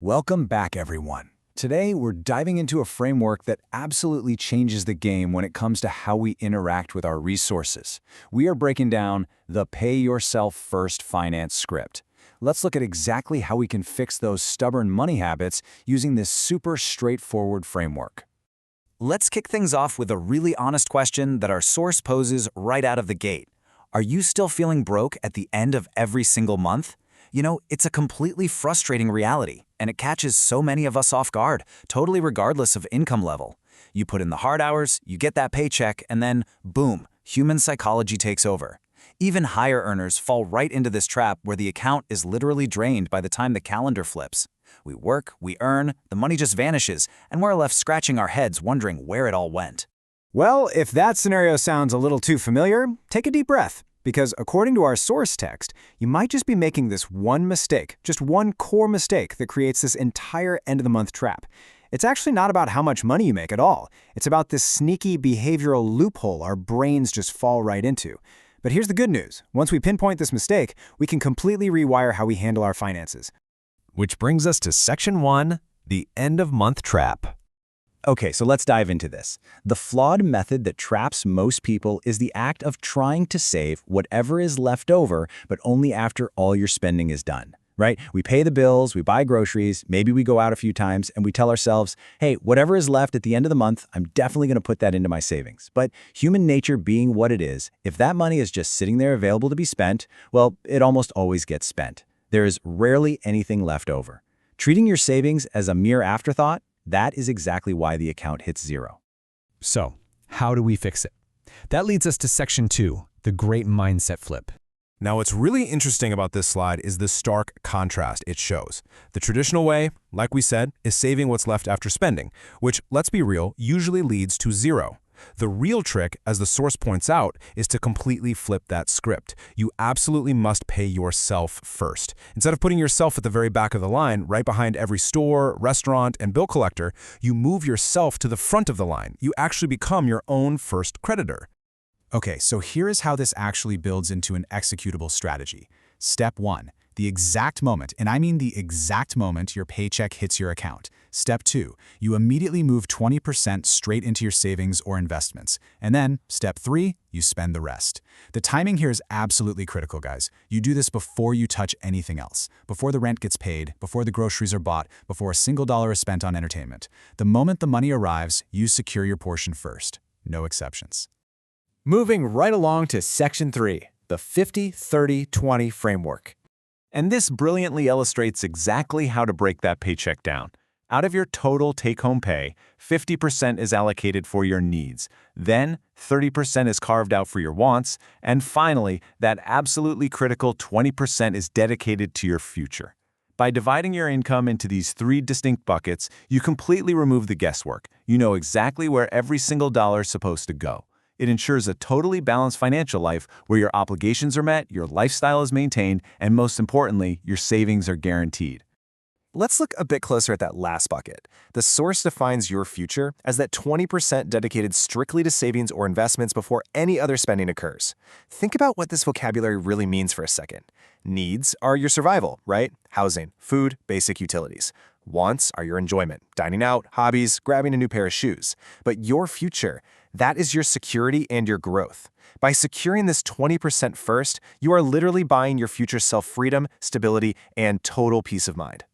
Welcome back, everyone. Today, we're diving into a framework that absolutely changes the game when it comes to how we interact with our resources. We are breaking down the Pay Yourself First finance script. Let's look at exactly how we can fix those stubborn money habits using this super straightforward framework. Let's kick things off with a really honest question that our source poses right out of the gate. Are you still feeling broke at the end of every single month? You know, it's a completely frustrating reality, and it catches so many of us off guard, totally regardless of income level. You put in the hard hours, you get that paycheck, and then, boom, human psychology takes over. Even higher earners fall right into this trap where the account is literally drained by the time the calendar flips. We work, we earn, the money just vanishes, and we're left scratching our heads wondering where it all went. Well, if that scenario sounds a little too familiar, take a deep breath. Because according to our source text, you might just be making this one mistake, just one core mistake that creates this entire end-of-the-month trap. It's actually not about how much money you make at all. It's about this sneaky behavioral loophole our brains just fall right into. But here's the good news. Once we pinpoint this mistake, we can completely rewire how we handle our finances. Which brings us to Section 1, the end-of-month trap. Okay, so let's dive into this. The flawed method that traps most people is the act of trying to save whatever is left over, but only after all your spending is done, right? We pay the bills, we buy groceries, maybe we go out a few times, and we tell ourselves, hey, whatever is left at the end of the month, I'm definitely going to put that into my savings. But human nature being what it is, if that money is just sitting there available to be spent, well, it almost always gets spent. There is rarely anything left over. Treating your savings as a mere afterthought, that is exactly why the account hits zero. So, how do we fix it? That leads us to Section 2, the great mindset flip. Now, what's really interesting about this slide is the stark contrast it shows. The traditional way, like we said, is saving what's left after spending, which, let's be real, usually leads to zero. The real trick, as the source points out, is to completely flip that script. You absolutely must pay yourself first. Instead of putting yourself at the very back of the line, right behind every store, restaurant, and bill collector, you move yourself to the front of the line. You actually become your own first creditor. Okay, so here is how this actually builds into an executable strategy. Step 1. The exact moment, and I mean the exact moment your paycheck hits your account. Step 2. You immediately move 20% straight into your savings or investments. And then, Step 3, you spend the rest. The timing here is absolutely critical, guys. You do this before you touch anything else. Before the rent gets paid, before the groceries are bought, before a single dollar is spent on entertainment. The moment the money arrives, you secure your portion first. No exceptions. Moving right along to Section 3, the 50-30-20 framework. And this brilliantly illustrates exactly how to break that paycheck down. Out of your total take-home pay, 50% is allocated for your needs. Then, 30% is carved out for your wants. And finally, that absolutely critical 20% is dedicated to your future. By dividing your income into these three distinct buckets, you completely remove the guesswork. You know exactly where every single dollar is supposed to go. It ensures a totally balanced financial life where your obligations are met, your lifestyle is maintained, and most importantly, your savings are guaranteed. Let's look a bit closer at that last bucket. The source defines your future as that 20% dedicated strictly to savings or investments before any other spending occurs. Think about what this vocabulary really means for a second. Needs are your survival, right? Housing, food, basic utilities. Wants are your enjoyment, dining out, hobbies, grabbing a new pair of shoes. But your future, that is your security and your growth. By securing this 20% first, you are literally buying your future self freedom, stability, and total peace of mind.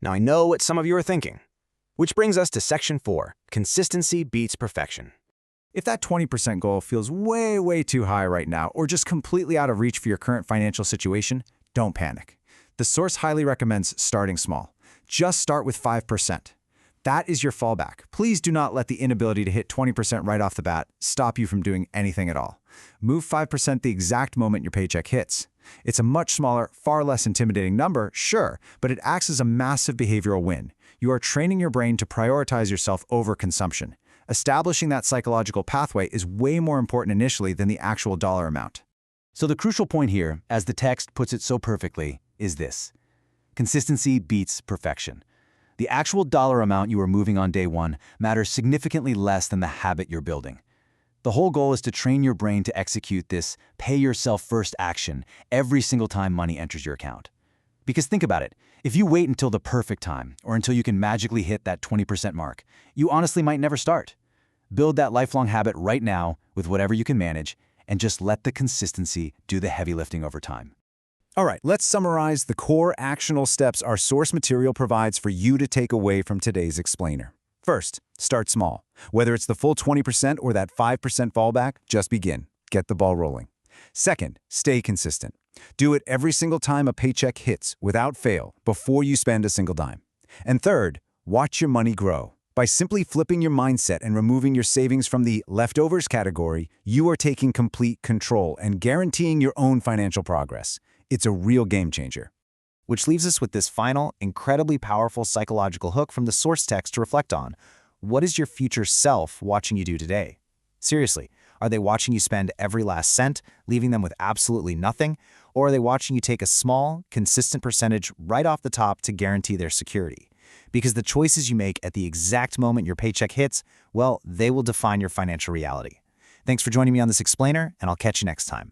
Now I know what some of you are thinking. Which brings us to Section 4, consistency beats perfection. If that 20% goal feels way too high right now, or just completely out of reach for your current financial situation, don't panic. The source highly recommends starting small. Just start with 5%. That is your fallback. Please do not let the inability to hit 20% right off the bat stop you from doing anything at all. Move 5% the exact moment your paycheck hits. It's a much smaller, far less intimidating number, sure, but it acts as a massive behavioral win. You are training your brain to prioritize yourself over consumption. Establishing that psychological pathway is way more important initially than the actual dollar amount. So the crucial point here, as the text puts it so perfectly, is this. Consistency beats perfection. The actual dollar amount you are moving on day one matters significantly less than the habit you're building. The whole goal is to train your brain to execute this pay yourself first action every single time money enters your account. Because think about it, if you wait until the perfect time or until you can magically hit that 20% mark, you honestly might never start. Build that lifelong habit right now with whatever you can manage and just let the consistency do the heavy lifting over time. All right, let's summarize the core actionable steps our source material provides for you to take away from today's explainer. First, start small. Whether it's the full 20% or that 5% fallback, just begin. Get the ball rolling. Second, stay consistent. Do it every single time a paycheck hits, without fail, before you spend a single dime. And third, watch your money grow. By simply flipping your mindset and removing your savings from the leftovers category, you are taking complete control and guaranteeing your own financial progress. It's a real game changer. Which leaves us with this final, incredibly powerful psychological hook from the source text to reflect on. What is your future self watching you do today? Seriously, are they watching you spend every last cent, leaving them with absolutely nothing? Or are they watching you take a small, consistent percentage right off the top to guarantee their security? Because the choices you make at the exact moment your paycheck hits, well, they will define your financial reality. Thanks for joining me on this explainer, and I'll catch you next time.